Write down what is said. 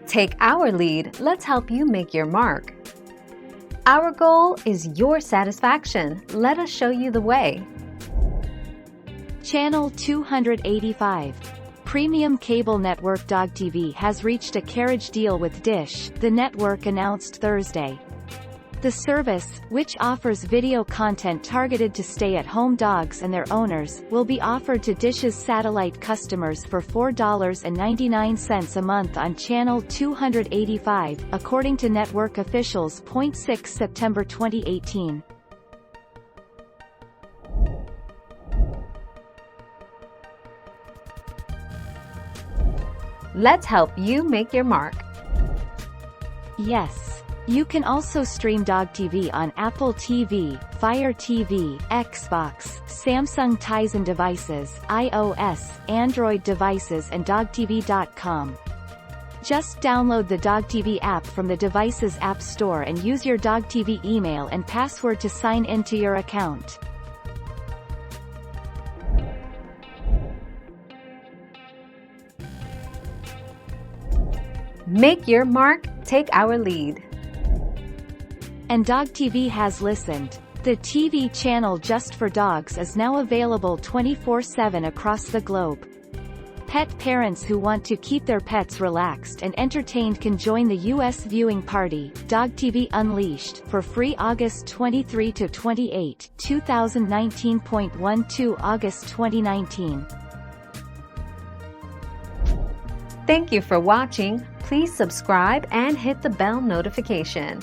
Take our lead, let's help you make your mark. Our goal is your satisfaction. Let us show you the way. Channel 285. Premium cable network DogTV has reached a carriage deal with Dish, the network announced Thursday. The service, which offers video content targeted to stay-at-home dogs and their owners, will be offered to Dish's satellite customers for $4.99 a month on Channel 285, according to network officials. 6 September 2018. Let's help you make your mark. Yes. You can also stream DogTV on Apple TV, Fire TV, Xbox, Samsung Tizen devices, iOS, Android devices and DogTV.com. Just download the DogTV app from the device's App Store and use your DogTV email and password to sign into your account. Make your mark, take our lead. And DogTV has listened. The TV channel just for dogs is now available 24/7 across the globe. Pet parents who want to keep their pets relaxed and entertained can join the U.S. viewing party, DogTV Unleashed, for free August 23 to 28, 2019.12 August 2019. Thank you for watching. Please subscribe and hit the bell notification.